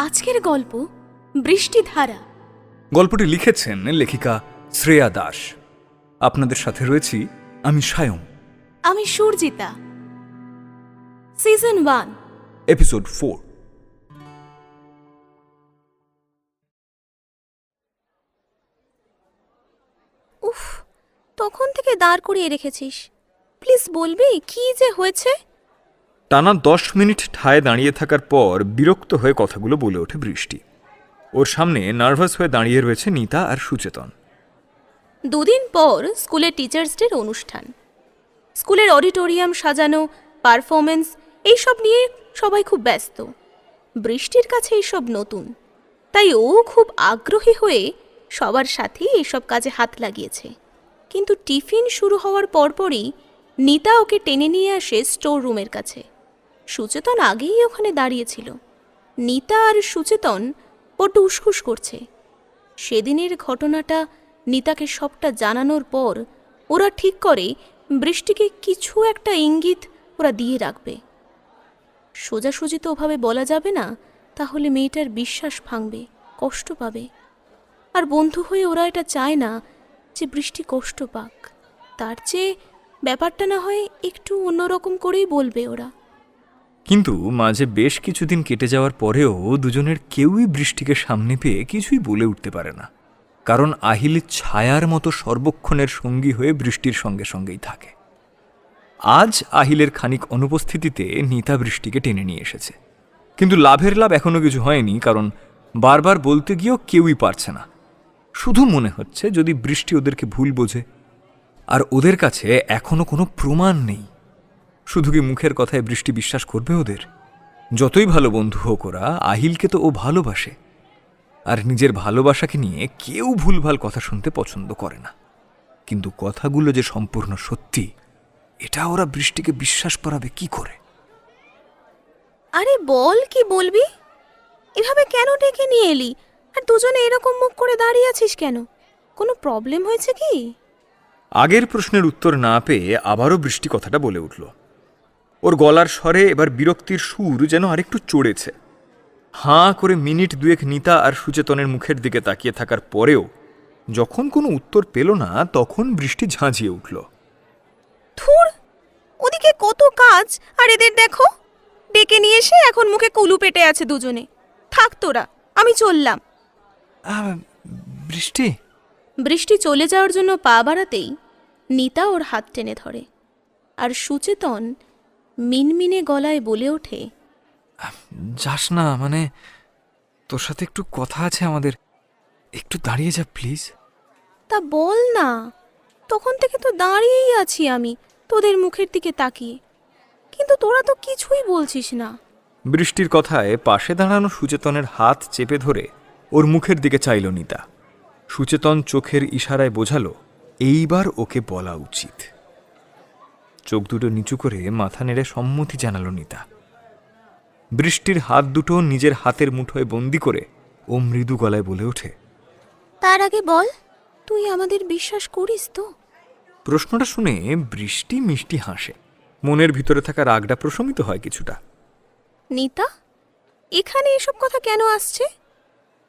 আজকের গল্প বৃষ্টিধারা। গল্পটি লিখেছেন লেখিকা শ্রেয়া দাস। আপনাদের সাথে রয়েছি আমি সায়ং। আমি সুরজিতা। Season 1, episode 4। উফ, তখন থেকে দাঁড় করিয়ে রেখেছিস। প্লিজ বলবি কি যে হয়েছে? টানা 10 মিনিট ঠায় দাঁড়িয়ে থাকার পর বিরক্ত হয়ে কথাগুলো বলে ওঠে বৃষ্টি। ওর সামনে নার্ভাস হয়ে দাঁড়িয়ে রয়েছে নিতা আর সুচেতন। 2 দিন পর স্কুলের টিচার্স ডের অনুষ্ঠান। স্কুলের অডিটোরিয়াম সাজানো, পারফরমেন্স, এইসব নিয়ে সবাই খুব ব্যস্ত। বৃষ্টির কাছে এইসব নতুন, তাই ও খুব আগ্রহী হয়ে সবার সাথে এইসব কাজে হাত লাগিয়েছে। কিন্তু টিফিন শুরু হওয়ার পরপরই নিতা ওকে টেনে নিয়ে আসে স্টোর রুমের কাছে। সুচেতন আগেই ওখানে দাঁড়িয়েছিল। নিতা আর সুচেতন বড্ড উসখুস করছে। সেদিনের ঘটনাটা নিতাকে সবটা জানানোর পর ওরা ঠিক করে বৃষ্টিকে কিছু একটা ইঙ্গিত ওরা দিয়ে রাখবে। সোজাসুজি তো ওভাবে বলা যাবে না, তাহলে মেয়েটার বিশ্বাস ভাঙবে, কষ্ট পাবে। আর বন্ধু হয়ে ওরা এটা চায় না যে বৃষ্টি কষ্ট পাক। তার চেয়ে ব্যাপারটা না হয় একটু অন্যরকম করেই বলবে ওরা। কিন্তু মাঝে বেশ কিছুদিন কেটে যাওয়ার পরেও দুজনের কেউই বৃষ্টিকে সামনে পেয়ে কিছুই বলে উঠতে পারে না, কারণ আহিলের ছায়ার মতো সর্বক্ষণের সঙ্গী হয়ে বৃষ্টির সঙ্গে সঙ্গেই থাকে। আজ আহিলের খানিক অনুপস্থিতিতে নিতা বৃষ্টিকে টেনে নিয়ে এসেছে, কিন্তু লাভের লাভ এখনো কিছু হয়নি, কারণ বারবার বলতে গিয়েও কেউই পারছে না। শুধু মনে হচ্ছে যদি বৃষ্টি ওদেরকে ভুল বোঝে, আর ওদের কাছে এখনো কোনো প্রমাণ নেই। শুধু কি মুখের কথায় বৃষ্টি বিশ্বাস করবে ওদের? যতই ভালো বন্ধু হোক ওরা, আহিলকে তো ও ভালোবাসে, আর নিজের ভালোবাসাকে নিয়ে কেউ ভুলভাল কথা শুনতে পছন্দ করে না। কিন্তু কথাগুলো যে সম্পূর্ণ সত্যি, এটা ওরা বৃষ্টিকে বিশ্বাস করাবে কি করে? আরে বল, কি বলবি? এভাবে কেন ডেকে নিয়ে এলি? আর দুজনে এরকম মুখ করে দাঁড়িয়ে আছিস কেন? কোনো প্রবলেম হয়েছে কি? আগের প্রশ্নের উত্তর না পেয়ে আবারও বৃষ্টি কথাটা বলে উঠল। ওর গলার স্বরে এবার বিরক্তির সুর যেন আরেকটু চড়েছে। হাঁ করে মিনিট দুয়েক নিতা আর সুচেতনের মুখের দিকে তাকিয়ে থাকার পরেও যখন কোনো উত্তর পেল না, তখন বৃষ্টি ঝাঁঝিয়ে উঠল। ধুর, ওদিকে কত কাজ, আর এদের দেখো ডেকে নিয়ে এসে এখন মুখে কুলু পেটে আছে দুজনে। থাক তোরা, আমি চললাম। বৃষ্টি বৃষ্টি চলে যাওয়ার জন্য পা বাড়াতেই নিতা ওর হাত টেনে ধরে, আর সুচেতন মিনমিনে গলায় বলে ওঠে, যাস না, মানে তোর সাথে একটু কথা আছে আমাদের, একটু দাঁড়িয়ে যা প্লিজ। তা বল না, তখন থেকে তো দাঁড়িয়েই আছি আমি তোদের মুখের দিকে তাকিয়ে, কিন্তু তোরা তো কিছুই বলছিস না। বৃষ্টির কথায় পাশে দাঁড়ানো সুচেতনের হাত চেপে ধরে ওর মুখের দিকে চাইল নিতা। সুচেতন চোখের ইশারায় বোঝালো এইবার ওকে বলা উচিত। চোখ দুটো নিচু করে মাথা নেড়ে সম্মতি জানালো নিতা। বৃষ্টির হাত দুটো নিজের হাতের মুঠোয় বন্দি করে ও মৃদু গলায় বলে ওঠে, তার আগে বল, তুই আমাদের বিশ্বাস করিস তো? প্রশ্নটা শুনে বৃষ্টি মিষ্টি হাসে। মনের ভিতরে থাকা রাগটা প্রশমিত হয় কিছুটা। নিতা, এখানে এসব কথা কেন আসছে?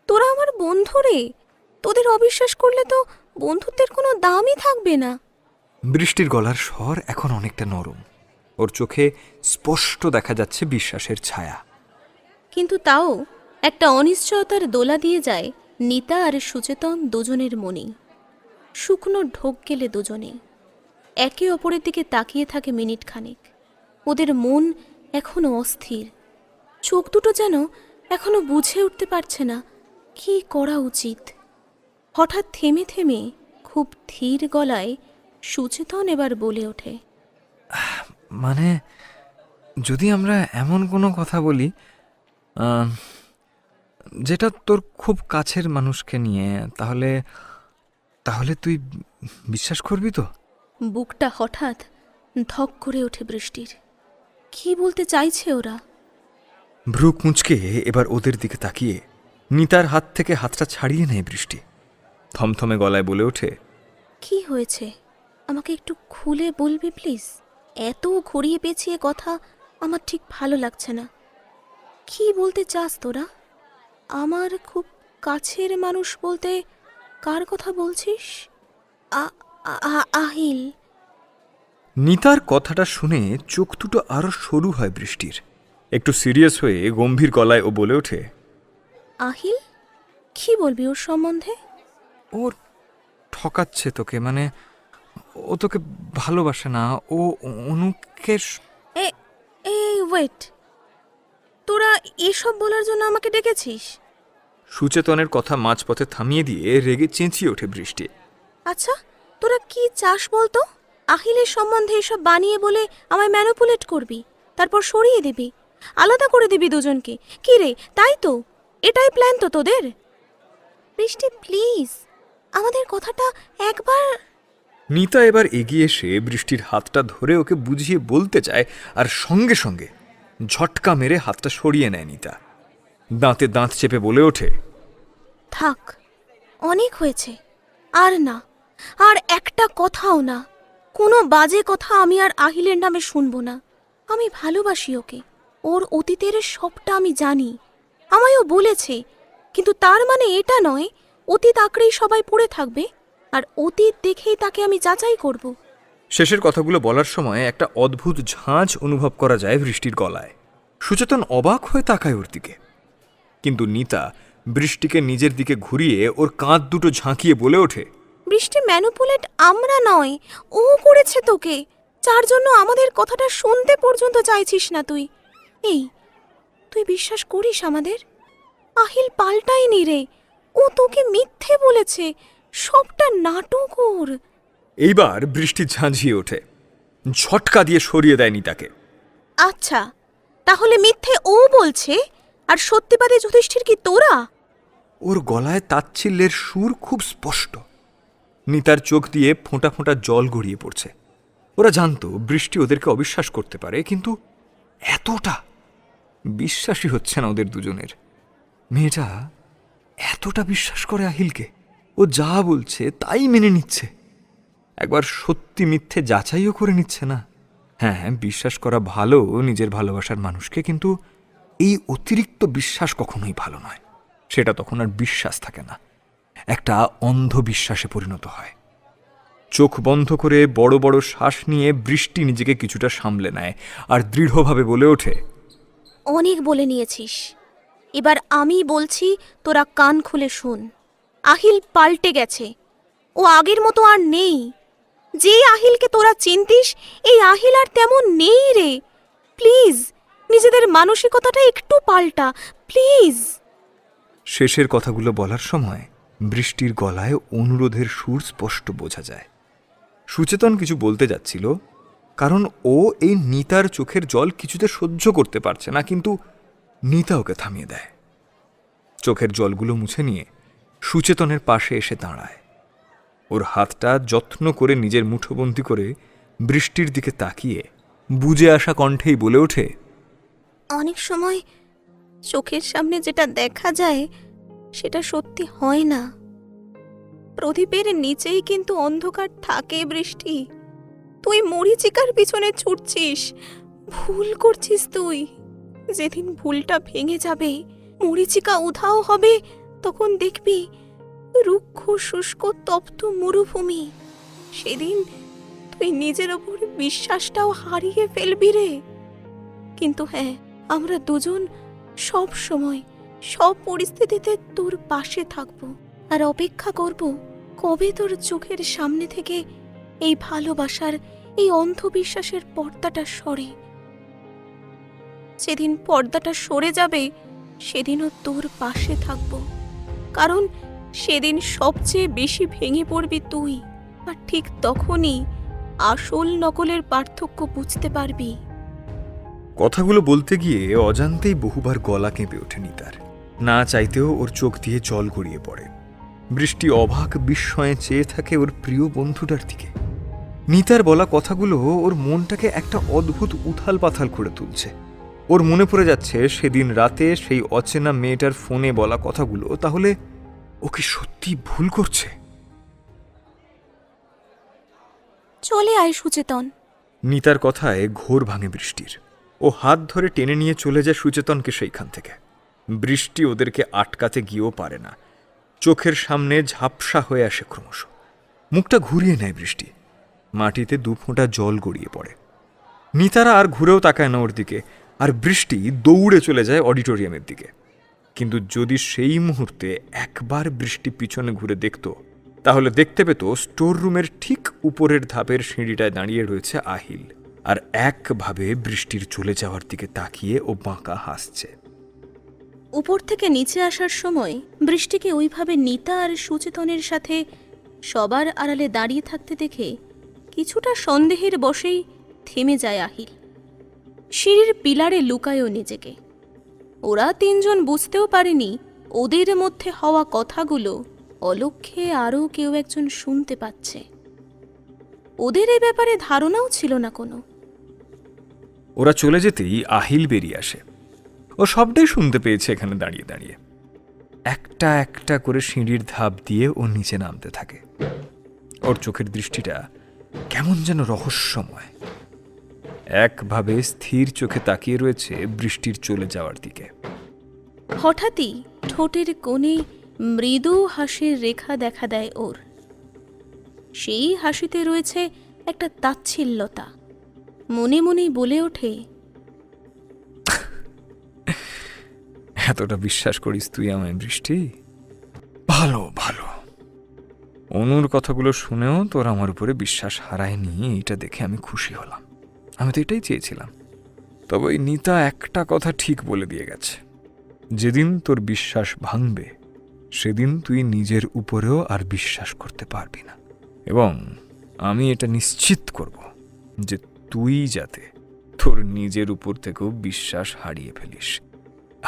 তোরা আমার বন্ধু রে, তোদের অবিশ্বাস করলে তো বন্ধুত্বের কোনো দামই থাকবে না। বৃষ্টির গলার স্বর এখন অনেকটা নরম, ওর চোখে স্পষ্ট দেখা যাচ্ছে বিশ্বাসের ছায়া। কিন্তু তাও একটা অনিশ্চয়তার দোলা দিয়ে যায় নিতা আর সুচেতন দুজনের মনেই। শুকনো ঢোক গেলে দুজনে একে অপরের দিকে তাকিয়ে থাকে মিনিট খানেক। ওদের মন এখনো অস্থির, চোখ দুটো যেন এখনো বুঝে উঠতে পারছে না কি করা উচিত। হঠাৎ থেমে থেমে খুব ধীর গলায় সুচেতন এবার বলে ওঠে, মানে যদি আমরা এমন কোনো কথা বলি যেটা তোর খুব কাছের মানুষকে নিয়ে, তাহলে তাহলে তুই বিশ্বাস করবি তো? বুকটা হঠাৎ ধক করে ওঠে বৃষ্টির। কি বলতে চাইছে ওরা? ভ্রু কুঁচকে এবার ওদের দিকে তাকিয়ে নিতার হাত থেকে হাতটা ছাড়িয়ে নেয় বৃষ্টি। থমথমে গলায় বলে ওঠে, কি হয়েছে আমাকে একটু খুলে বলবি প্লিজ? এত ঘুরিয়ে পেঁচিয়ে কথা আমার ঠিক ভালো লাগছে না। কি বলতে চাস তোরা? আমার খুব কাছের মানুষ বলতে কার কথা বলছিস? আহিল। নিতার কথাটা শুনে চোখ দুটো আরো সরু হয় বৃষ্টির। একটু সিরিয়াস হয়ে গম্ভীর গলায় ও বলে ওঠে, আহিল? কি বলবি ওর সম্বন্ধে? ওর ঠকাচ্ছে তোকে, মানে ও তোকে ভালোবাসে না, ও অনুকে এই ওয়েট, তোরা এসব বলার জন্য আমাকে ডেকেছিস? সুচেতনের কথা মাঝপথে থামিয়ে দিয়ে রেগে চেঁচিয়ে ওঠে বৃষ্টি। আচ্ছা, তোরা কি চাস বলতো? আহিলের সম্বন্ধে এসব বানিয়ে বলে আমায় ম্যানিপুলেট করবি, তারপর সরিয়ে দিবি, আলাদা করে দিবি দুজনকে, কি রে? তাই তো, এটাই প্ল্যান তো তোদের? বৃষ্টি প্লিজ, আমাদের কথাটা একবার। নিতা এবার এগিয়ে এসে বৃষ্টির হাতটা ধরে ওকে বুঝিয়ে বলতে চায়, আর সঙ্গে সঙ্গে ঝটকা মেরে হাতটা সরিয়ে নেয় নিতা। দাঁতে দাঁত চেপে বলে ওঠে, থাক, অনেক হয়েছে, আর না, আর একটা কথাও না, কোনো বাজে কথা আমি আর আহিলের নামে শুনবো না। আমি ভালোবাসি ওকে, ওর অতীতের সবটা আমি জানি, আমায়ও বলেছে, কিন্তু তার মানে এটা নয় অতীত আঁকড়েই সবাই পড়ে থাকবে আর অতীত দেখেই তাকে আমি যাচাই করব। শেষের কথাগুলো বলার সময় একটা অদ্ভুত ঝাঁঝ অনুভব করা যায় বৃষ্টির গলায়। সুচেতন অবাক হয়ে তাকায় ওর দিকে, কিন্তু নিতা বৃষ্টিকে নিজের দিকে ঘুরিয়ে ওর কাঁধ দুটো ঝাঁকিয়ে বলে ওঠে, বৃষ্টি ম্যানিপুলেট আমরা নয়, ও করেছে তোকে, যার জন্য আমাদের কথাটা শুনতে পর্যন্ত চাইছিস না তুই। এই, তুই বিশ্বাস করিস আমাদের? আহিল পাল্টায়নি রে, ও তোকে মিথ্যে বলেছে, সবটা নাটক ওর। এইবার বৃষ্টি ঝাঁঝিয়ে ওঠে, ঝটকা দিয়ে সরিয়ে দেয় নিতাকে। আচ্ছা, তাহলে মিথ্যে ও বলছে আর সত্যিবাদী যুধিষ্ঠির কি তোরা? ওর গলায় তাচ্ছিল্যের সুর খুব স্পষ্ট। নিতার চোখ দিয়ে ফোঁটা ফোঁটা জল গড়িয়ে পড়ছে। ওরা জানতো বৃষ্টি ওদেরকে অবিশ্বাস করতে পারে, কিন্তু এতটা বিশ্বাসই হচ্ছে না ওদের দুজনের। মেয়েটা এতটা বিশ্বাস করে আহিলকে, ও যা বলছে তাই মেনে নিচ্ছে, একবার সত্যি মিথ্যে যাচাইও করে নিচ্ছে না। হ্যাঁ, বিশ্বাস করা ভালো নিজের ভালোবাসার মানুষকে, কিন্তু এই অতিরিক্ত বিশ্বাস কখনোই ভালো নয়। সেটা তখন আর বিশ্বাস থাকে না, একটা অন্ধবিশ্বাসে পরিণত হয়। চোখ বন্ধ করে বড় বড় শ্বাস নিয়ে বৃষ্টি নিজেকে কিছুটা সামলে নেয় আর দৃঢ়ভাবে বলে ওঠে, অনেক বলে নিয়েছিস, এবার আমি বলছি, তোরা কান খুলে শুন। আহিল পাল্টে গেছে, ও আগের মতো আর নেই। যে আহিলকে তোরা চিনতিস, এই আহিল আর তেমন নেই রে। প্লিজ, নিজেদের মানসিকতাটা একটু পাল্টা, প্লিজ। শেষের কথাগুলো বলার সময় বৃষ্টির গলায় অনুরোধের সুর স্পষ্ট বোঝা যায়। সুচেতন কিছু বলতে যাচ্ছিল, কারণ ও এই নিতার চোখের জল কিছুতে সহ্য করতে পারছে না, কিন্তু নিতা ওকে থামিয়ে দেয়। চোখের জলগুলো মুছে নিয়ে সুচেতনের পাশে এসে দাঁড়ায়। ওর হাতটা যত্ন করে নিজের মুঠোবন্দি করে বৃষ্টির দিকে তাকিয়ে বুঝে আসা কণ্ঠেই বলে ওঠে, অনেক সময় চোখের সামনে যেটা দেখা যায় সেটা সত্যি হয় না। প্রদীপের নিচেই কিন্তু অন্ধকার থাকে বৃষ্টি। তুই মরিচিকার পিছনে ছুটছিস, ভুল করছিস তুই। যেদিন ভুলটা ভেঙে যাবে, মরিচিকা উধাও হবে, তখন দেখবি রুক্ষ শুষ্ক তপ্ত মরুভূমি। সেদিন তুই নিজের ওপর বিশ্বাসটাও হারিয়ে ফেলবি রে। কিন্তু হ্যাঁ, আমরা দুজন সব সময় সব পরিস্থিতিতে তোর পাশে থাকব আর অপেক্ষা করব কবে তোর চোখের সামনে থেকে এই ভালোবাসার, এই অন্ধবিশ্বাসের পর্দাটা সরে। যেদিন পর্দাটা সরে যাবে সেদিনও তোর পাশে থাকব, কারণ সেদিন সবচেয়ে বেশি ভেঙে পড়বি তুই, আর ঠিক তখনই আসল নকলের পার্থক্য বুঝতে পারবি। কথাগুলো বলতে গিয়ে অজান্তেই বহুবার গলা কেঁপে ওঠে নিতার। না চাইতেও ওর চোখ দিয়ে জল গড়িয়ে পড়ে। বৃষ্টি অবাক বিস্ময়ে চেয়ে থাকে ওর প্রিয় বন্ধুটার দিকে। নিতার বলা কথাগুলো ওর মনটাকে একটা অদ্ভুত উথাল পাথাল করে তুলছে। ওর মনে পড়ে যাচ্ছে সেদিন রাতে সেই অচেনা মেয়েটার ফোনে বলা কথাগুলো। তাহলে ও কি সত্যি ভুল করছে? চলে আয় সুচেতন। নিতার কথায় ঘোর ভাঙে বৃষ্টির। ও হাত ধরে টেনে নিয়ে চলে যায় সুচেতনকে সেইখান থেকে। বৃষ্টি ওদেরকে আটকাতে গিয়েও পারে না। চোখের সামনে ঝাপসা হয়ে আসে ক্রমশ। মুখটা ঘুরিয়ে নেয় বৃষ্টি। মাটিতে 2 ফোঁটা জল গড়িয়ে পড়ে। নিতারা আর ঘুরেও তাকায় না ওর দিকে, আর বৃষ্টি দৌড়ে চলে যায় অডিটোরিয়ামের দিকে। কিন্তু যদি সেই মুহূর্তে একবার বৃষ্টি পিছনে ঘুরে দেখত, তাহলে দেখতে পেত স্টোর রুমের ঠিক উপরের ধাপের সিঁড়িটায় দাঁড়িয়ে রয়েছে আহিল, আর একভাবে বৃষ্টির চলে যাওয়ার দিকে তাকিয়ে ও বাঁকা হাসছে। উপর থেকে নিচে আসার সময় বৃষ্টিকে ওইভাবে নিতা আর সুচেতনের সাথে সবার আড়ালে দাঁড়িয়ে থাকতে দেখে কিছুটা সন্দেহের বশেই থেমে যায় আহিল। সিঁড়ির পিলারে লুকায়ও নিজেকে। ওরা 3 জন বুঝতেও পারেনি ওদের মধ্যে হওয়া কথাগুলো অলক্ষ্যে আরও কেউ একজন শুনতে পাচ্ছে। ওদের এ ব্যাপারে ধারণাও ছিল না কোনো। ওরা চলে যেতেই আহিল বেরিয়ে আসে। ও সবটাই শুনতে পেয়েছে এখানে দাঁড়িয়ে দাঁড়িয়ে। একটা একটা করে সিঁড়ির ধাপ দিয়ে ও নিচে নামতে থাকে। ওর চোখের দৃষ্টিটা কেমন যেন রহস্যময়, একভাবে স্থির চোখে তাকিয়ে রয়েছে বৃষ্টির চলে যাওয়ার দিকে। হঠাৎই ঠোঁটের কোণে মৃদু হাসির রেখা দেখা দেয় ওর। সেই হাসিতে রয়েছে একটা তাচ্ছিল্যতা। মনে মনেই বলে ওঠে, এতটা বিশ্বাস করিস তুই আমায় বৃষ্টি? ভালো ভালো। অনুর কথাগুলো শুনেও তোর আমার উপরে বিশ্বাস হারায়নি, এটা দেখে আমি খুশি হলাম। আমি তো এটাই চেয়েছিলাম। তবে ওই নিতা একটা কথা ঠিক বলে দিয়ে গেছে, যেদিন তোর বিশ্বাস ভাঙবে সেদিন তুই নিজের উপরেও আর বিশ্বাস করতে পারবি না। এবং আমি এটা নিশ্চিত করব যে তুই যাতে তোর নিজের উপর থেকেও বিশ্বাস হারিয়ে ফেলিস।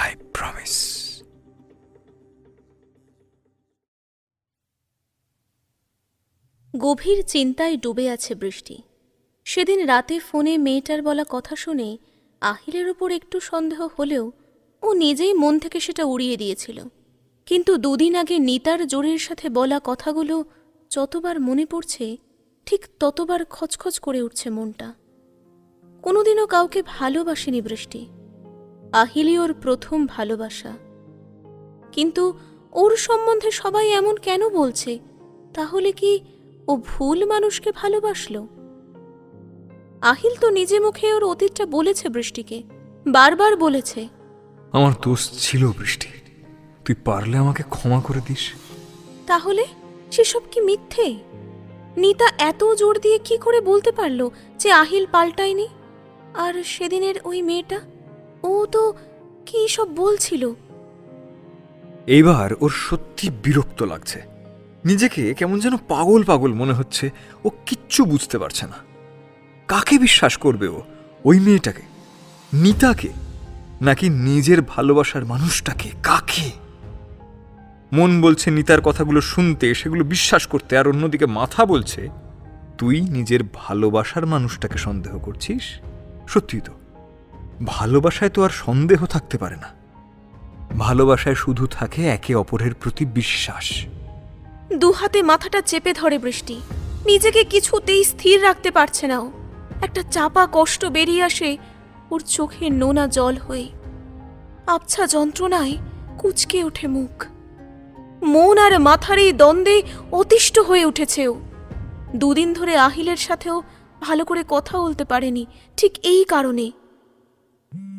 I promise. গভীর চিন্তায় ডুবে আছে বৃষ্টি। সেদিন রাতে ফোনে মেয়েটার বলা কথা শুনে আহিলের উপর একটু সন্দেহ হলেও ও নিজেই মন থেকে সেটা উড়িয়ে দিয়েছিল। কিন্তু 2 দিন আগে নিতার জোরের সাথে বলা কথাগুলো যতবার মনে পড়ছে, ঠিক ততবার খচখচ করে উঠছে মনটা। কোনোদিনও কাউকে ভালোবাসেনি বৃষ্টি। আহিলই ওর প্রথম ভালোবাসা। কিন্তু ওর সম্বন্ধে সবাই এমন কেন বলছে? তাহলে কি ও ভুল মানুষকে ভালোবাসলো? আহিল তো নিজে মুখে ওর অতীতটা বলেছে বৃষ্টিকে, বারবার বলেছে। আমার দোষ ছিল বৃষ্টি, তুই পারলে আমাকে ক্ষমা করে দিস। তাহলে সেসব কি মিথ্যে? নিতা এত জোর দিয়ে কি করে বলতে পারলো যে আহিল পাল্টায়নি? আর সেদিনের ওই মেয়েটা, ও তো কি সব বলছিল। এইবার ওর সত্যি বিরক্ত লাগছে। নিজেকে কেমন যেন পাগল পাগল মনে হচ্ছে। ও কিচ্ছু বুঝতে পারছে না। কাকে বিশ্বাস করবে ও? ওই মেয়েটাকে, নিতাকে, নাকি নিজের ভালোবাসার মানুষটাকে? কাকে? মন বলছে নিতার কথাগুলো শুনতে, সেগুলো বিশ্বাস করতে, আর অন্যদিকে মাথা বলছে তুই নিজের ভালোবাসার মানুষটাকে সন্দেহ করছিস। সত্যি তো, ভালোবাসায় তো আর সন্দেহ থাকতে পারে না। ভালোবাসায় শুধু থাকে একে অপরের প্রতি বিশ্বাস। 2 হাতে মাথাটা চেপে ধরে বৃষ্টি। নিজেকে কিছুতেই স্থির রাখতে পারছে না ও। একটা চাপা কষ্ট বেরিয়ে আসে ওর চোখে নোনা জল হয়ে। আবছা যন্ত্রণায় কুঁচকে ওঠে মুখ। মন আর মাথার এই দ্বন্দ্বে অতিষ্ঠ হয়ে উঠেছে ও। 2 দিন ধরে আহিলের সাথেও ভালো করে কথা বলতে পারেনি, ঠিক এই কারণে।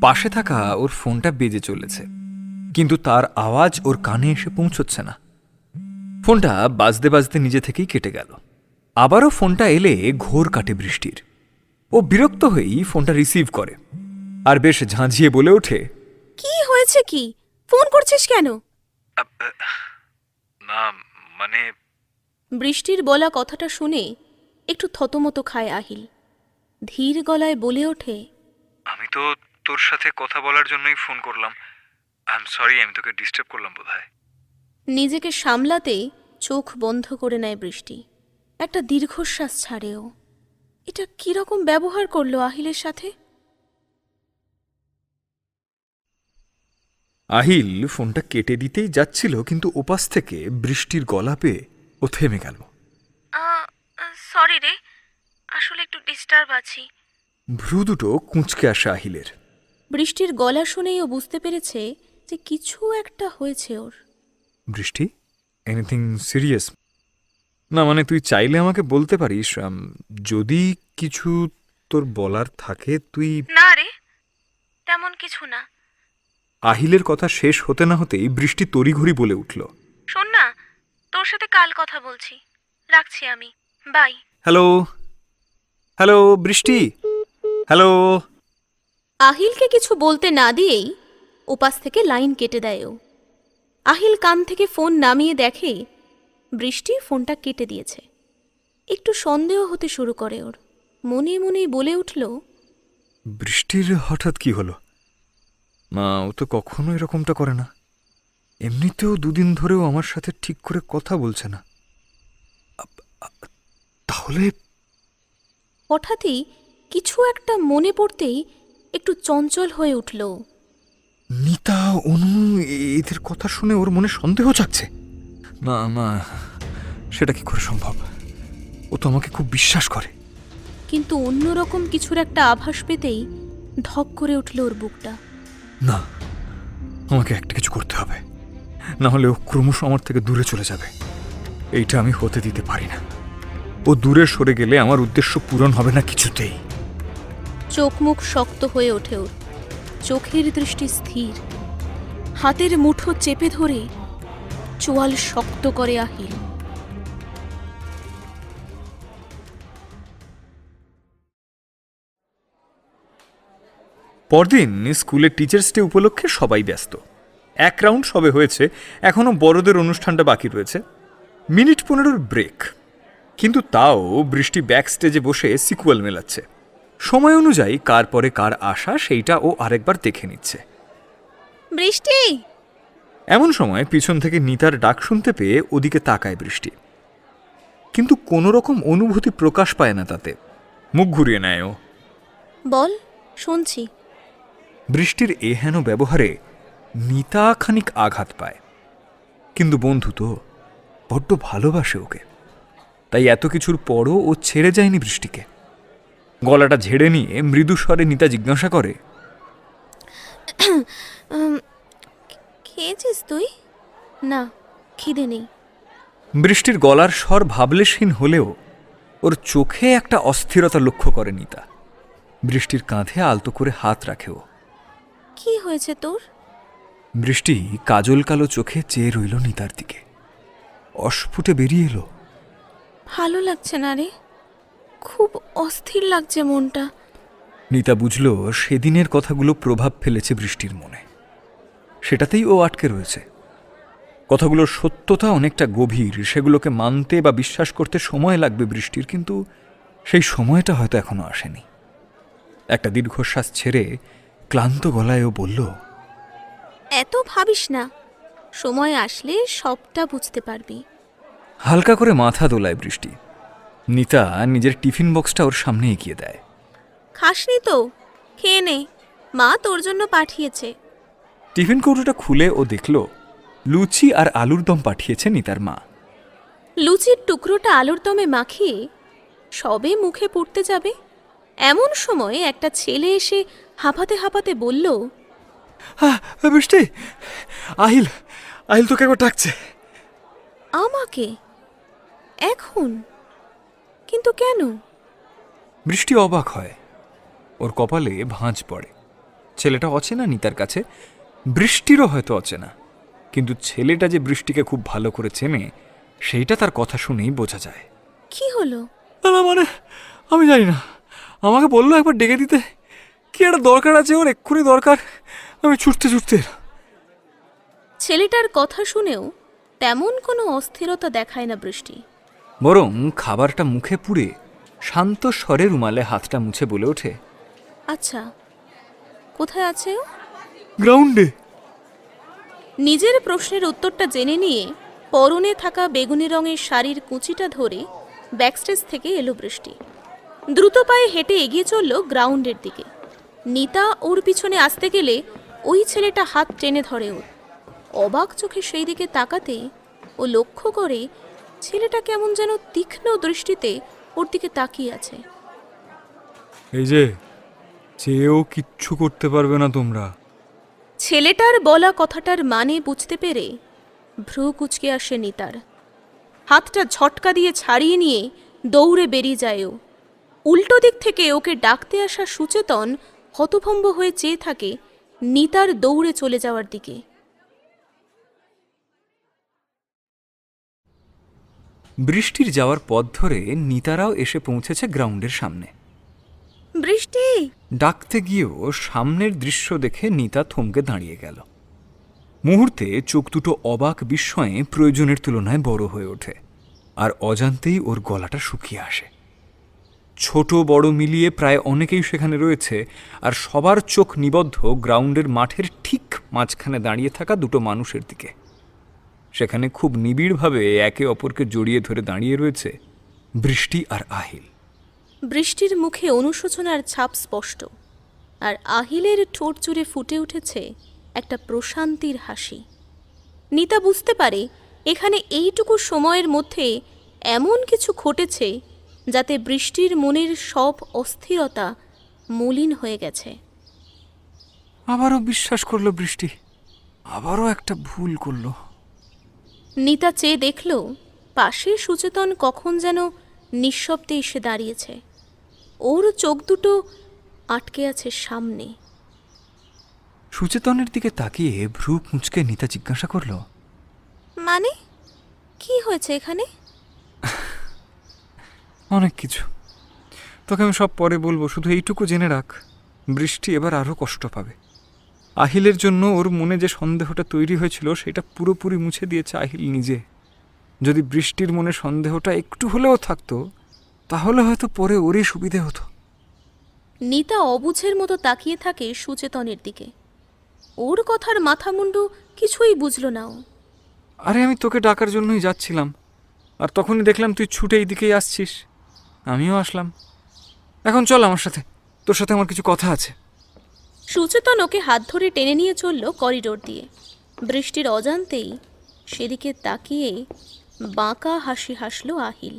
পাশে থাকা ওর ফোনটা বেজে চলেছে, কিন্তু তার আওয়াজ ওর কানে এসে পৌঁছচ্ছে না। ফোনটা বাজতে বাজতে নিজে থেকেই কেটে গেল। আবারও ফোনটা এলে ঘোর কাটে বৃষ্টির। ও বিরক্ত হয়েই ফোনটা রিসিভ করে, আর বেশ ঝাঁঝিয়ে বলে ওঠে, কি হয়েছে? কি ফোন করছিস কেন? না মানে। বৃষ্টির বলা কথাটা শুনে একটু থতমত খায় আহিল। ধীর গলায় বলে ওঠে, আমি তো তোর সাথে কথা বলার জন্যই ফোন করলাম। আই এম সরি, আমি তোকে ডিস্টার্ব করলাম বোধহয়। নিজেকে সামলাতে চোখ বন্ধ করে নেয় বৃষ্টি। একটা দীর্ঘশ্বাস ছাড়েও। এটা কিরকম ব্যবহার করলো আহিলের সাথে? আহিল ফোনটা কেটে দিতেই যাচ্ছিল, কিন্তু ওপাশ থেকে বৃষ্টির গলা পেয়ে ও থেমে গেল। সরি রে, আসলে একটু ডিস্টার্ব আছি। ভ্রু দুটো কুঁচকে আসে আহিলের। বৃষ্টির গলা শুনেই ও বুঝতে পেরেছে যে কিছু একটা হয়েছে ওর। বৃষ্টি, এনিথিং সিরিয়াস? না মানে তুই চাইলে আমাকে বলতে পারিস, যদি কিছু তোর বলার থাকে তুই। না রে, তেমন কিছু না। আহিলের কথা শেষ হতে না হতেই বৃষ্টি তড়িঘড়ি বলে উঠল, শোন না, তোর সাথে কাল কথা বলছি, রাখছি আমি, বাই। হ্যালো হ্যালো বৃষ্টি, হ্যালো। আহিলকে কিছু বলতে না দিয়েই ওপাশ থেকে লাইন কেটে দেয় ও। আহিল কান থেকে ফোন নামিয়ে দেখে বৃষ্টি ফোনটা কেটে দিয়েছে। একটু সন্দেহ হতে শুরু করে ওর, মনে মনেই বলে উঠল, বৃষ্টির হঠাৎ কি হলো? মা, ও তো কখনো এরকমটা করে না। এমনিতেও দুদিন ধরেও আমার সাথে ঠিক করে কথা বলছে না। তাহলে হঠাৎই কিছু একটা মনে পড়তেই একটু চঞ্চল হয়ে উঠল ও। নিতা, অনু, এদের কথা শুনে ওর মনে সন্দেহ জাগছে। মা মা, সেটা কি করে সম্ভব? ও তো আমাকে খুব বিশ্বাস করে। কিন্তু অন্যরকম কিছুর একটা আভাস পেতেই ধক করে উঠল ওর বুকটা। না, আমাকে একটা কিছু করতে হবে, না হলে ও ক্রমশ আমার থেকে দূরে চলে যাবে। এইটা আমি হতে দিতে পারি না। ও দূরে সরে গেলে আমার উদ্দেশ্য পূরণ হবে না কিছুতেই। চোখ মুখ শক্ত হয়ে ওঠে ওর, চোখের দৃষ্টি স্থির, হাতের মুঠো চেপে ধরে চোয়াল শক্ত করে আহিল। পরদিন স্কুলের টিচার্স ডে উপলক্ষে সবাই ব্যস্ত। 1 রাউন্ড সবে হয়েছে, এখনো বড়দের অনুষ্ঠানটা বাকি রয়েছে। মিনিট 15 ব্রেক, কিন্তু তাও বৃষ্টি ব্যাক স্টেজে বসে সিকুয়েল মেলাচ্ছে। সময় অনুযায়ী কার পরে কার আসা সেইটা ও আরেকবার দেখে নিচ্ছে। বৃষ্টি! এমন সময় পিছন থেকে নিতার ডাক শুনতে পেয়ে ওদিকে তাকায় বৃষ্টি, কিন্তু কোনো রকম অনুভূতি প্রকাশ পায় না তাতে। মুখ ঘুরিয়ে নেয় ও। বল, শুনছি। বৃষ্টির এহেন ব্যবহারে নিতা খানিক আঘাত পায়, কিন্তু বন্ধু তো, বড্ড ভালোবাসে ওকে। তাই এত কিছুর পরও ও ছেড়ে যায়নি বৃষ্টিকে। গলাটা ঝেড়ে নিয়ে মৃদু স্বরে নিতা জিজ্ঞাসা করে, খেয়েছিস তুই? না, খিদে নেই। বৃষ্টির গলার স্বর ভাবলেশহীন হলেও ওর চোখে একটা অস্থিরতা লক্ষ্য করে নিতা। বৃষ্টির কাঁধে আলতো করে হাত রাখে ও। কি হয়েছে তোর? বৃষ্টি কাজল কালো চোখে চেয়ে রইল নিতার দিকে। অস্ফুটে বেরিয়ে এলো, ভালো লাগছে না রে, খুব অস্থির লাগছে মনটা। নিতা বুঝল সেদিনের কথাগুলো প্রভাব ফেলেছে বৃষ্টির মনে। সেটাতেই ও আটকে রয়েছে। কথাগুলোর সত্যতা অনেকটা গভীর, সেগুলোকে মানতে বা বিশ্বাস করতে সময় লাগবে বৃষ্টির, কিন্তু সেই সময়টা হয়তো এখনো আসেনি। একটা দীর্ঘশ্বাস ছেড়ে ক্লান্ত গলায় ও বলল, এত ভাবিস না, সময় আসলে সবটা বুঝতে পারবি। হালকা করে মাথা দোলায় বৃষ্টি। নিতা নিজের টিফিন বক্সটা ওর সামনে এগিয়ে দেয়। খাসনি তো? খেয়ে নে, মা তোর জন্য পাঠিয়েছে। টিফিন কৌটোটা খুলে ও দেখল লুচি আর আলুর দম পাঠিয়েছে নিতার মা। লুচির টুকরোটা আলুর দমে মাখিয়ে সবে মুখে পুড়তে যাবে, এমন সময় একটা ছেলে এসে হাঁপাতে হাঁপাতে বলল, বৃষ্টি, আহিল আহিল তোকে একবার ডাকছে। আমাকে? এখন? কিন্তু কেন? বৃষ্টি অবাক হয়, ওর কপালে ভাঁজ পড়ে। ছেলেটা অচেনা নিতার কাছে, বৃষ্টিরও হয়তো অচেনা, কিন্তু ছেলেটা যে বৃষ্টিকে খুব ভালো করে চেনে সেইটা তার কথা শুনেই বোঝা যায়। কি হলো? না মানে আমি জানি না, আমাকে বললো একবার ডেকে দিতে। কি একটা দরকার আছে ওর, এক্ষুনি দরকার। আমি ছুটতে ছুটতে। ছেলেটার কথা শুনেও তেমন কোনো অস্থিরতা দেখায় না বৃষ্টি, বরং খাবারটা মুখে পুড়ে শান্ত স্বরে রুমালে হাতটা মুছে বলে ওঠে, আচ্ছা, কোথায় আছে ও? গ্রাউন্ডে। নিজের প্রশ্নের উত্তরটা জেনে নিয়ে পরনে থাকা বেগুনি রঙের শাড়ির কুচিটা ধরে ব্যাকস্টেজ থেকে এলো বৃষ্টি। দ্রুত পায়ে হেঁটে এগিয়ে চলল গ্রাউন্ডের দিকে। নিতা ওর পিছনে আসতে গেলে ওই ছেলেটা হাত টেনে ধরে ওর। অবাক চোখে সেই দিকে তাকাতে ও লক্ষ্য করে ছেলেটা কেমন যেন তীক্ষ্ণ দৃষ্টিতে ওর দিকে তাকিয়ে আছে। এই যে, চেয়েও কিচ্ছু করতে পারবে না তোমরা, ছেলেটার বলা কথাটার মানে বুঝতে পেরে ভ্রু কুঁচকে আসে নিতার। হাতটা ঝটকা দিয়ে ছাড়িয়ে নিয়ে দৌড়ে বেরিয়ে যায় ও। উল্টো দিক থেকে ওকে ডাকতে আসা সুচেতন হতভম্ব হয়ে চেয়ে থাকে নিতার দৌড়ে চলে যাওয়ার দিকে। বৃষ্টির যাওয়ার পথ ধরে নিতারাও এসে পৌঁছেছে গ্রাউন্ডের সামনে। বৃষ্টি! ডাকতে গিয়েও সামনের দৃশ্য দেখে নিতা থমকে দাঁড়িয়ে গেল। মুহূর্তে চোখ দুটো অবাক বিস্ময়ে প্রয়োজনের তুলনায় বড় হয়ে ওঠে, আর অজান্তেই ওর গলাটা শুকিয়ে আসে। ছোট বড় মিলিয়ে প্রায় অনেকেই সেখানে রয়েছে, আর সবার চোখ নিবদ্ধ গ্রাউন্ডের মাঠের ঠিক মাঝখানে দাঁড়িয়ে থাকা দুটো মানুষের দিকে। সেখানে খুব নিবিড়ভাবে একে অপরকে জড়িয়ে ধরে দাঁড়িয়ে রয়েছে বৃষ্টি আর আহিল। বৃষ্টির মুখে অনুশোচনার ছাপ স্পষ্ট, আর আহিলের ঠোঁট জুড়ে ফুটে উঠেছে একটা প্রশান্তির হাসি। নিতা বুঝতে পারে এখানে এইটুকু সময়ের মধ্যে এমন কিছু ঘটেছে যাতে বৃষ্টির মনের সব অস্থিরতা মলিন হয়ে গেছে। আবারও বিশ্বাস করলো বৃষ্টি, আবারও একটা ভুল করলো। নিতা চেয়ে দেখল পাশে সুচেতন কখন যেন নিঃশব্দে এসে দাঁড়িয়েছে। ওর চোখ দুটো আটকে আছে সামনে। সুচেতনের দিকে তাকিয়ে ভ্রু কুঁচকে নিতা জিজ্ঞাসা করল, মানে কি হয়েছে এখানে? অনেক কিছু, তোকে আমি সব পরে বলবো, শুধু এইটুকু জেনে রাখ, বৃষ্টি এবার আরও কষ্ট পাবে। আহিলের জন্য ওর মনে যে সন্দেহটা তৈরি হয়েছিল সেটা পুরোপুরি মুছে দিয়েছে আহিল নিজে। যদি বৃষ্টির মনে সন্দেহটা একটু হলেও থাকতো তাহলে হয়তো পরে ওরই সুবিধে হতো। নিতা অবুঝের মতো তাকিয়ে থাকে সুচেতনের দিকে। ওর কথার মাথা মুন্ডু কিছুই বুঝল না ও। আরে আমি তোকে ডাকার জন্যই যাচ্ছিলাম, আর তখনই দেখলাম তুই ছুটে এই দিকেই আসছিস, আমিও আসলাম। এখন চল আমার সাথে, তোর সাথে আমার কিছু কথা আছে। সুচেতন ওকে হাত ধরে টেনে নিয়ে চলল করিডোর দিয়ে। বৃষ্টির অজান্তেই সেদিকে তাকিয়ে বাঁকা হাসি হাসল আহিল।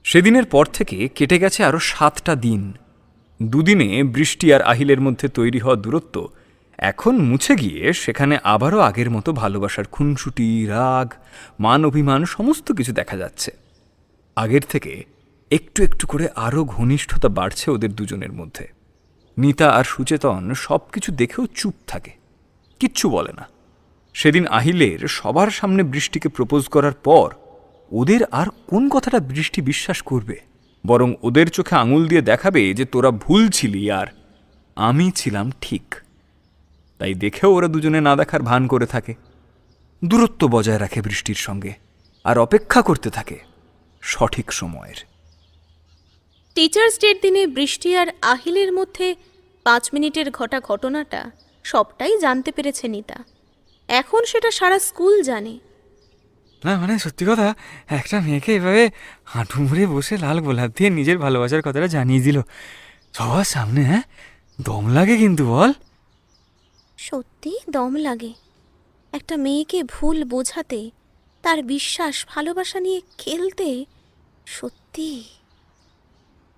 সেদিনের পর থেকে কেটে গেছে আরও 7টা দিন। দুদিনে বৃষ্টি আর আহিলের মধ্যে তৈরি হওয়া দূরত্ব এখন মুছে গিয়ে সেখানে আবারও আগের মতো ভালোবাসার খুনসুটি, রাগ, মান অভিমান সমস্ত কিছু দেখা যাচ্ছে। আগের থেকে একটু একটু করে আরও ঘনিষ্ঠতা বাড়ছে ওদের দুজনের মধ্যে। নিতা আর সুচেতন সব কিছু দেখেও চুপ থাকে, কিচ্ছু বলে না। সেদিন আহিলের সবার সামনে বৃষ্টিকে প্রপোজ করার পর ওদের আর কোন কথাটা বৃষ্টি বিশ্বাস করবে? বরং ওদের চোখে আঙুল দিয়ে দেখাবে যে তোরা ভুল ছিলি আর আমি ছিলাম ঠিক। তাই দেখেও ওরা দুজনে না দেখার ভান করে থাকে, দূরত্ব বজায় রাখে বৃষ্টির সঙ্গে, আর অপেক্ষা করতে থাকে সঠিক সময়ের। টিচার্স ডের দিনে বৃষ্টি আর আহিলের মধ্যে 5 মিনিটের ঘটনাটা সবটাই জানতে পেরেছে নিতা। এখন সেটা সারা স্কুল জানে। না মানে সত্যি কথা, একটা মেয়েকে এভাবে হাঁটু মুড়ে বসে লাল গোলাপ দিয়ে নিজের ভালোবাসার কথাটা জানিয়ে দিল সবার সামনে। হ্যাঁ, দম লাগে কিন্তু, বল। সত্যি দম লাগে একটা মেয়েকে ভুল বোঝাতে, তার বিশ্বাস ভালোবাসা নিয়ে খেলতে। সত্যি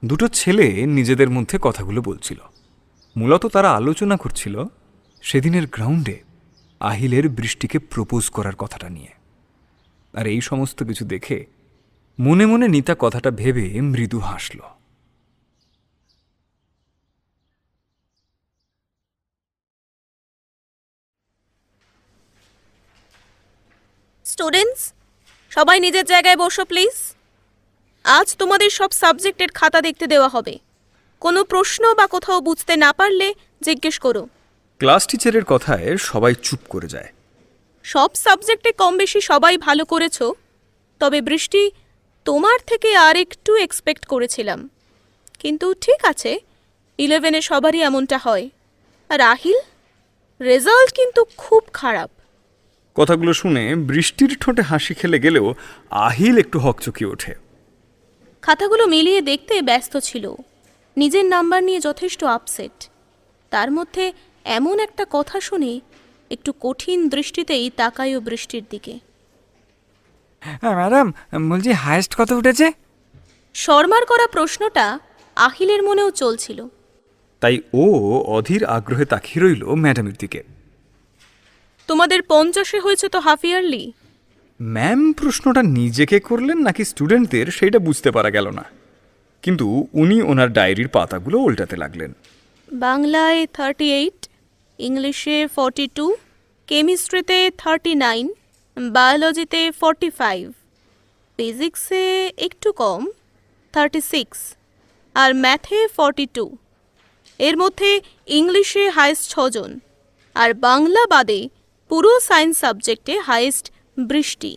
দুটো ছেলে নিজেদের মধ্যে কথাগুলো বলছিল। মূলত তারা আলোচনা করছিল সেদিনের গ্রাউন্ডে আহিলের বৃষ্টিকে প্রপোজ করার কথাটা নিয়ে। আর এই সমস্ত কিছু দেখে মনে মনে নিতা কথাটা ভেবে মৃদু হাসল। স্টুডেন্টস, সবাই নিজের জায়গায় বসো প্লিজ। আজ তোমাদের সব সাবজেক্টের খাতা দেখতে দেওয়া হবে। কোনো প্রশ্ন বা কোথাও বুঝতে না পারলে জিজ্ঞেস করো। ক্লাস টিচারের কথায় সবাই চুপ করে যায়। সব সাবজেক্টে কম বেশি সবাই ভালো করেছো, তবে বৃষ্টি তোমার থেকে আর একটু এক্সপেক্ট করেছিলাম। কিন্তু ঠিক আছে, 11-এ সবারই এমনটা হয়। আর আহিল, রেজাল্ট কিন্তু খুব খারাপ। কথাগুলো শুনে বৃষ্টির ঠোঁটে হাসি খেলে গেলেও আহিল একটু হকচকিয়ে ওঠে। খাতাগুলো মিলিয়ে দেখতে ব্যস্ত ছিল, নিজের নাম্বার নিয়ে যথেষ্ট আপসেট। তার মধ্যে এমন একটা কথা শুনে একটু কঠিন দৃষ্টিতেই তাকায়ও বৃষ্টির দিকে। ম্যাডাম, বলছি হায়েস্ট কত উঠেছে? শর্মার করা প্রশ্নটা আহিলের মনেও চলছিল। তাই ও অধীর আগ্রহে তাকিয়ে রইল ম্যাডামের দিকে। তোমাদের 50 হয়েছে তো হাফ ইয়ারলি? ম্যাম প্রশ্নটা নিজেকে করলেন নাকি স্টুডেন্টদের সেটা বুঝতে পারা গেল না, কিন্তু উনি ওনার ডায়েরির পাতাগুলো উল্টাতে লাগলেন। বাংলায় 38, ইংলিশে 42, কেমিস্ট্রিতে 39, বায়োলজিতে 45, ফিজিক্সে একটু কম 36, আর ম্যাথে 42। এর মধ্যে ইংলিশে হাইয়েস্ট 6 জন, আর বাংলা বাদে পুরো সায়েন্স সাবজেক্টে হাইয়েস্ট বৃষ্টি।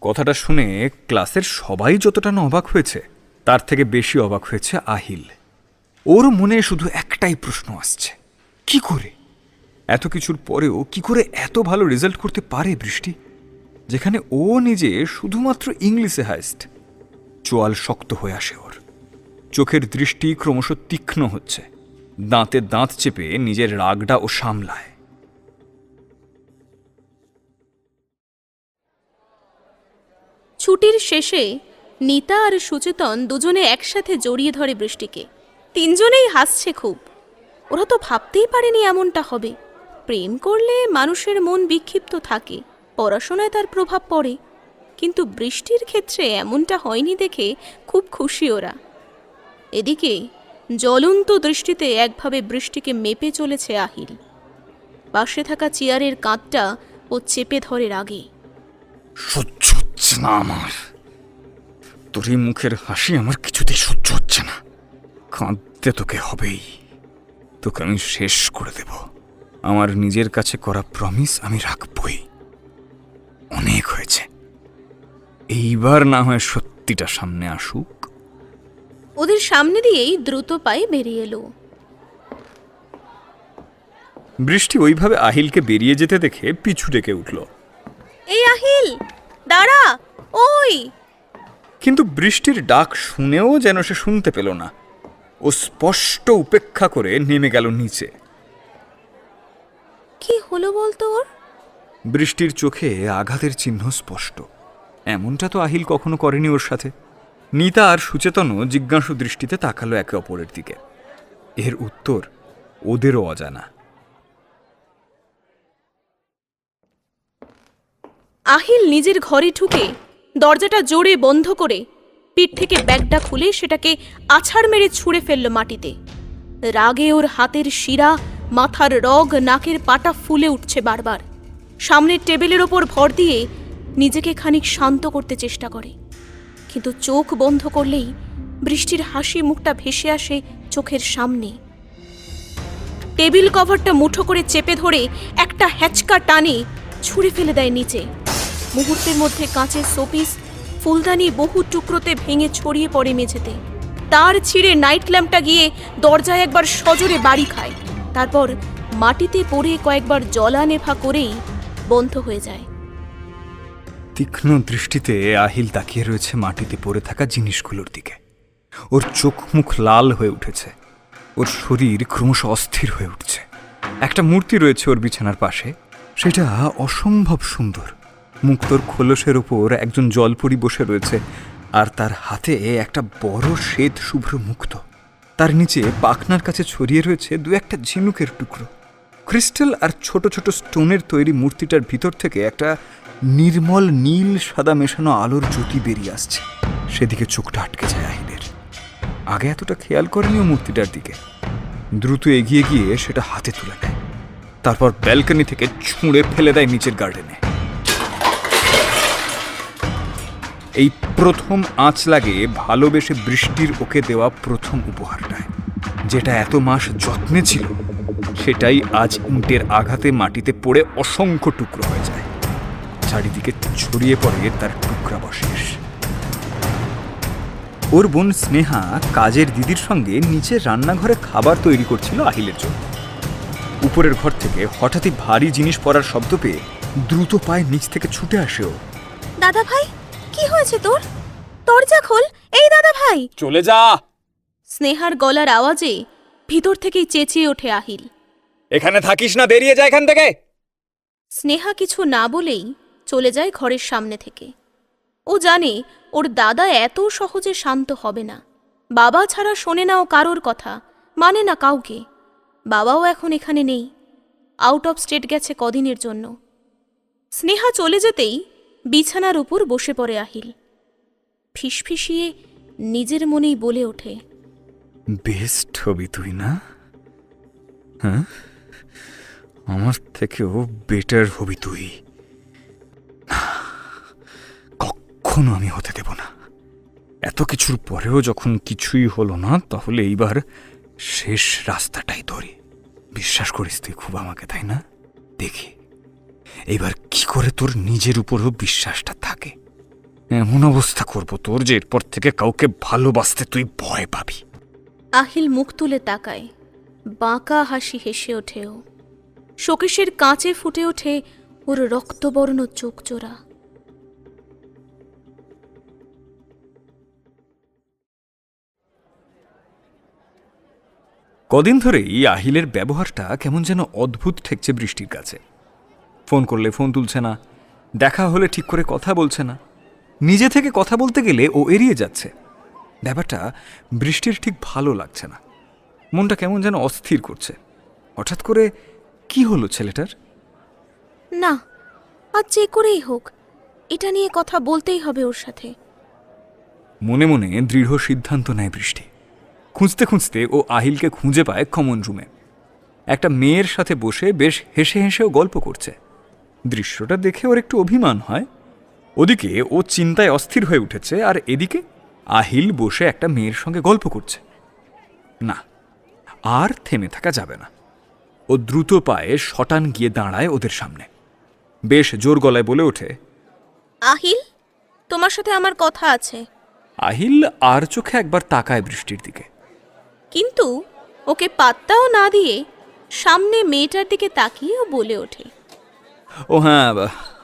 কথাটা শুনে ক্লাসের সবাই যতটা না অবাক হয়েছে তার থেকে বেশি অবাক হয়েছে আহিল। ওর মনে শুধু একটাই প্রশ্ন আসছে, কি করে এত কিছুর পরেও কি করে এত ভালো রেজাল্ট করতে পারে বৃষ্টি, যেখানে ও নিজে শুধুমাত্র ইংলিশে হাইস্ট। চোয়াল শক্ত হয়ে আসে ওর, চোখের দৃষ্টি ক্রমশ তীক্ষ্ণ হচ্ছে, দাঁতে দাঁত চেপে নিজের রাগটা ও সামলায়। ছুটির শেষে নিতা আর সুচেতন দুজনে একসাথে জড়িয়ে ধরে বৃষ্টিকে। তিনজনেই হাসছে খুব। ওরা তো ভাবতেই পারেনি এমনটা হবে। প্রেম করলে মানুষের মন বিক্ষিপ্ত থাকে, পড়াশোনায় তার প্রভাব পড়ে, কিন্তু বৃষ্টির ক্ষেত্রে এমনটা হয়নি দেখে খুব খুশি ওরা। এদিকে জ্বলন্ত দৃষ্টিতে একভাবে বৃষ্টিকে মেপে চলেছে আহিল। পাশে থাকা চেয়ারের কাঁধটা ও চেপে ধরে রাগে। সহ্য হচ্ছে না আমার, তোর এই মুখের হাসি আমার কিছুতেই সহ্য হচ্ছে না। কাঁদতে তোকে হবেই, তোকে আমি শেষ করে দেব। আমার নিজের কাছে করা প্রমিস আমি রাখবই। অনেক হয়েছে, এইবার না হয় সত্যিটা সামনে আসুক। ওদের সামনে দিয়েই দ্রুত পায়ে বেরিয়ে এলো। বৃষ্টি ওইভাবে আহিলকে বেরিয়ে যেতে দেখে পিছু ডেকে উঠল। এই আহিল, দাঁড়া, ওই। কিন্তু বৃষ্টির ডাক শুনেও যেন সে শুনতে পেল না। ও স্পষ্ট উপেক্ষা করে নেমে গেল নিচে। কি হলো বলতো ওর? বৃষ্টির চোখে আঘাতের চিহ্ন স্পষ্ট। এমনটা তো আহিল কখনো করেনি ওর সাথে। নিতা আর সুচেতনও জিজ্ঞাসু দৃষ্টিতে তাকালো একে অপরের দিকে। এর উত্তর ওদেরও অজানা। আহিল নিজের ঘরে ঢুকে দরজাটা জোরে বন্ধ করে পিঠ থেকে ব্যাগটা খুলে সেটাকে আছাড় মেরে ছুঁড়ে ফেলল মাটিতে। রাগে ওর হাতের শিরা, মাথার রগ, নাকের পাটা ফুলে উঠছে বারবার। সামনের টেবিলের ওপর ভর দিয়ে নিজেকে খানিক শান্ত করতে চেষ্টা করে, কিন্তু চোখ বন্ধ করলেই বৃষ্টির হাসি মুখটা ভেসে আসে চোখের সামনে। টেবিল কভারটা মুঠো করে চেপে ধরে একটা হ্যাচকা টানে ছুঁড়ে ফেলে দেয় নিচে। মুহূর্তের মধ্যে কাঁচের শোপিস, ফুলদানি বহু টুকরোতে ভেঙে ছড়িয়ে পড়ে মেঝেতে। তার ছিঁড়ে নাইট ল্যাম্পটা গিয়ে দরজায় একবার সজোরে বাড়ি খায়, তারপর মাটিতে পড়ে কয়েকবার জ্বলা নেভা করেই বন্ধ হয়ে যায়। তীক্ষ্ণ দৃষ্টিতে আহিল তাকিয়ে রয়েছে মাটিতে পড়ে থাকা জিনিসগুলোর দিকে। ওর চোখ মুখ লাল হয়ে উঠেছে, ওর শরীর ক্রমশ অস্থির হয়ে উঠছে। একটা মূর্তি রয়েছে ওর বিছানার পাশে, সেটা অসম্ভব সুন্দর। মুক্তোর খোলসের ওপর একজন জলপরি বসে রয়েছে, আর তার হাতে একটা বড় শ্বেত শুভ্র মুক্ত। তার নিচে পাখনার কাছে ছড়িয়ে রয়েছে দু একটা ঝিনুকের টুকরো। ক্রিস্টাল আর ছোট ছোট স্টোনের তৈরি মূর্তিটার ভিতর থেকে একটা নির্মল নীল সাদা মেশানো আলোর জ্যোতি বেরিয়ে আসছে। সেদিকে চোখটা আটকে যায় আহিলের। আগে এতটা খেয়াল করেনি ও মূর্তিটার দিকে। দ্রুত এগিয়ে গিয়ে সেটা হাতে তুলে নেয়, তারপর ব্যালকনি থেকে ছুঁড়ে ফেলে দেয় নিচের গার্ডেনে। এই প্রথম আঁচ লাগে ভালোবেসে বৃষ্টির ওকে দেওয়া প্রথম উপহারটায়। যেটা এত মাস যত্নে ছিল, সেটাই আজ ইঁটের আঘাতে মাটিতে পড়ে অসংখ্য টুকরো হয়ে যায়। চারিদিকে ছড়িয়ে পড়ে তার টুকরাবশেষ। ওর বোন স্নেহা কাজের দিদির সঙ্গে নিচে রান্নাঘরে খাবার তৈরি করছিল আহিলের জন্য। উপরের ঘর থেকে হঠাৎই ভারী জিনিস পড়ার শব্দ পেয়ে দ্রুত পায়ে নিচ থেকে ছুটে আসে ও। দাদা ভাই, কি হয়েছে তোর? দরজা খোল, এই দাদা ভাই। চলে যা! স্নেহার গলার আওয়াজে ভিতর থেকেই চেঁচিয়ে ওঠে আহিল। এখানে থাকিস না, বেরিয়ে যা এখান থেকে। স্নেহা কিছু না বলেই চলে যায় ঘরের সামনে থেকে। ও জানে ওর দাদা এত সহজে শান্ত হবে না। বাবা ছাড়া শোনে না ও কারোর কথা, মানে না কাউকে। বাবাও এখন এখানে নেই, আউট অফ স্টেট গেছে কদিনের জন্য। স্নেহা চলে যেতেই বিছানার উপর বসে পড়ে আহিল। ফিসফিসিয়ে নিজের মনেই বলে ওঠে, বেস্ট হবি তুই না? হ্যাঁ, আমার থেকেও বেটার হবি তুই। না, কখনো আমি হতে দেব না। এত কিছুর পরেও যখন কিছুই হলো না, তাহলে এইবার শেষ রাস্তাটাই ধরি। বিশ্বাস করিস তুই খুব আমাকে, তাই না? দেখি এইবার কি করে তোর নিজের উপরও বিশ্বাসটা থাকে। এমন অবস্থা করব তোর যে এরপর থেকে কাউকে ভালোবাসতে তুই ভয় পাবি। আহিল মুখ তুলে তাকায়, বাঁকা হাসি হেসে ওঠে ও। শোকেশের কাঁচে ফুটে ওঠে ওর রক্তবর্ণ চোখ জোড়া। কদিন ধরেই আহিলের ব্যবহারটা কেমন যেন অদ্ভুত ঠেকছে বৃষ্টির কাছে। ফোন করলে ফোন তুলছে না, দেখা হলে ঠিক করে কথা বলছে না, নিজে থেকে কথা বলতে গেলে ও এড়িয়ে যাচ্ছে। ব্যাপারটা বৃষ্টির ঠিক ভালো লাগছে না, মনটা কেমন যেন অস্থির করছে। হঠাৎ করে কি হলো ছেলেটার? না, আজ যে করেই হোক এটা নিয়ে কথা বলতেই হবে ওর সাথে। মনে মনে দৃঢ় সিদ্ধান্ত নেয় বৃষ্টি। খুঁজতে খুঁজতে ও আহিলকে খুঁজে পায় কমন রুমে। একটা মেয়ের সাথে বসে বেশ হেসে হেসেও গল্প করছে। দৃশ্যটা দেখে ওর একটু অভিমান হয়। ওদিকে ও চিন্তায় অস্থির হয়ে উঠেছে, আর এদিকে আহিল বসে একটা মেয়ের সঙ্গে গল্প করছে। না, আর থেমে থাকা যাবে না। ও দ্রুত পায়ে শটান গিয়ে দাঁড়ায় ওদের সামনে। বেশ জোর গলায় বলে ওঠে, আহিল, তোমার সাথে আমার কথা আছে। আহিল আর চোখে একবার তাকায় বৃষ্টির দিকে, কিন্তু ওকে পাত্তাও না দিয়ে সামনে মেয়েটার দিকে তাকিয়েও বলে ওঠে, ও হ্যাঁ,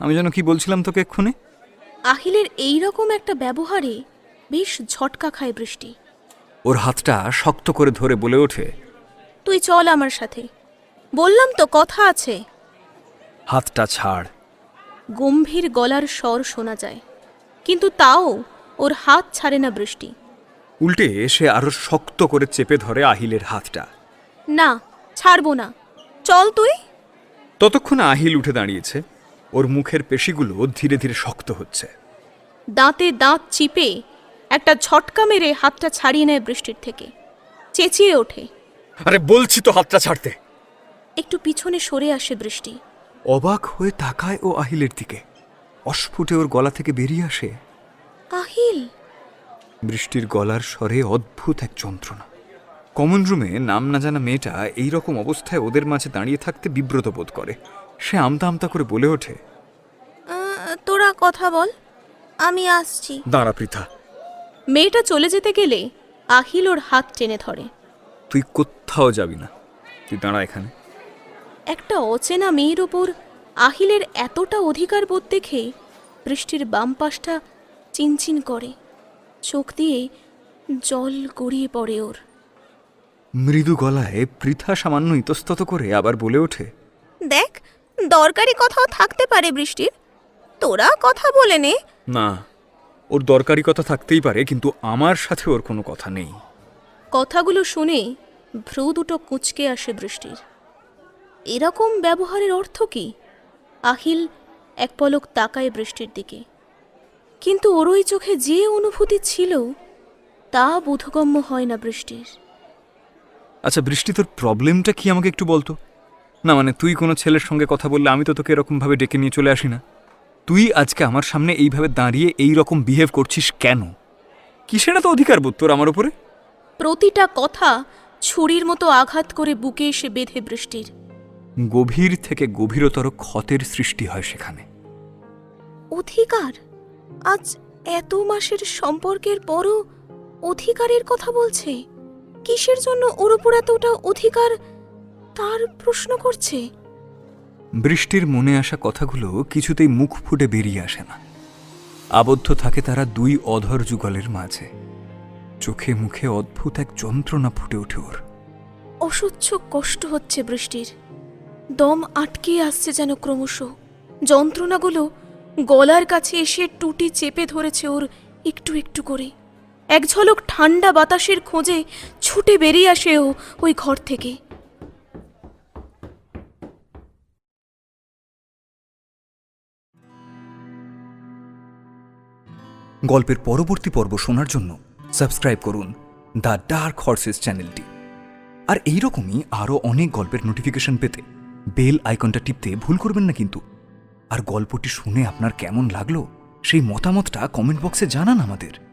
আমি যেন কি বলছিলাম তোকে এক্ষুনি। আহিলের এই রকম একটা ব্যবহারে বেশ ঝটকা খায় বৃষ্টি। ওর হাতটা শক্ত করে ধরে বলে ওঠে, তুই চল আমার সাথে, বললাম তো কথা আছে। হাতটা ছাড়। গম্ভীর গলার স্বর শোনা যায়, কিন্তু তাও ওর হাত ছাড়ে না বৃষ্টি। উল্টে সে আরো শক্ত করে চেপে ধরে আহিলের হাতটা। না, ছাড়বো না, চল তুই। ততক্ষণে আহিল উঠে দাঁড়িয়েছে। ওর মুখের পেশিগুলো ধীরে ধীরে শক্ত হচ্ছে। দাঁতে দাঁত চিপে একটা ঝটকা মেরে হাতটা ছাড়িয়ে নেয় বৃষ্টির থেকে। চেঁচিয়ে ওঠে, আরে বলছি তো হাতটা ছাড়তে। একটু পিছনে সরে আসে বৃষ্টি। অবাক হয়ে তাকায় ও আহিলের দিকে। অস্ফুটে ওর গলা থেকে বেরিয়ে আসে, আহিল। বৃষ্টির গলার স্বরে অদ্ভুত এক যন্ত্রণা। কমন রুমে নাম না জানা মেয়েটা এই রকম অবস্থায় ওদের মাঝে দাঁড়িয়ে থাকতে বিব্রত বোধ করে। সে আমতা আমতা করে বলে ওঠে, তোরা কথা বল, আমি আসছি। দাঁড়া পৃথা। মেয়েটা চলে যেতে গেলে আহিল ওর হাত টেনে ধরে। তুই কোথাও যাবি না, তুই দাঁড়া এখানে। একটা অচেনা মেয়ের ওপর আহিলের এতটা অধিকার বোধ দেখে বৃষ্টির বাম পাশটা চিনচিন করে, চোখ দিয়ে জল গড়িয়ে পড়ে ওর। মৃদু গলায় পৃথা সামান্য ইতস্তত করে আবার বলে ওঠে, দেখ, দরকারি কথাও থাকতে পারে বৃষ্টির, তোরা কথা বলে নে। না, ওর দরকারি কথা থাকতেই পারে, কিন্তু আমার সাথে ওর কোনো কথা নেই। কথাগুলো শুনে ভ্রু দুটো কুঁচকে আসে বৃষ্টির। এরকম ব্যবহারের অর্থ কি? আহিল এক পলক তাকায় বৃষ্টির দিকে, কিন্তু ওর ওই চোখে যে অনুভূতি ছিল তা বোধগম্য হয় না বৃষ্টির। আচ্ছা বৃষ্টি, তোর প্রবলেমটা কি আমাকে একটু বলতো না? মানে তুই কোনো ছেলের সঙ্গে কথা বললে আমি তো তোকে এরকমভাবে ডেকে নিয়ে চলে আসি না। তুই আজকে আমার সামনে এইভাবে দাঁড়িয়ে এই রকম বিহেভ করছিস কেন? কিসের এত অধিকার বোধ তোর আমার উপরে? প্রতিটা কথা ছুরির মতো আঘাত করে বুকে এসে বেঁধে বৃষ্টির। গভীর থেকে গভীরতর ক্ষতের সৃষ্টি হয় সেখানে। অধিকার? আজ এত মাসের সম্পর্কের পরও অধিকারের কথা বলছে? কিসের জন্য ওর উপর এতটা অধিকার তার প্রশ্ন করছে? বৃষ্টির মনে আসা কথাগুলো কিছুতেই মুখ ফুটে বেরিয়ে আসে না। আবদ্ধ থাকে তারা দুই অধর যুগলের মাঝে। চোখে মুখে অদ্ভুত এক যন্ত্রণা ফুটে ওঠে ওর। অসহ্য কষ্ট হচ্ছে বৃষ্টির, দম আটকে আসছে যেন ক্রমশ। যন্ত্রণাগুলো গলার কাছে এসে টুটি চেপে ধরেছে ওর একটু একটু করে। এক ঝলক ঠান্ডা বাতাসের খোঁজে ছুটে বেরিয়ে আসে ও ওই ঘর থেকে। গল্পের পরবর্তী পর্ব শোনার জন্য সাবস্ক্রাইব করুন দ্য ডার্ক হর্সেস চ্যানেলটি। আর এইরকমই আরও অনেক গল্পের নোটিফিকেশন পেতে বেল আইকনটা টিপতে ভুল করবেন না কিন্তু। আর গল্পটি শুনে আপনার কেমন লাগলো সেই মতামতটা কমেন্ট বক্সে জানান আমাদের।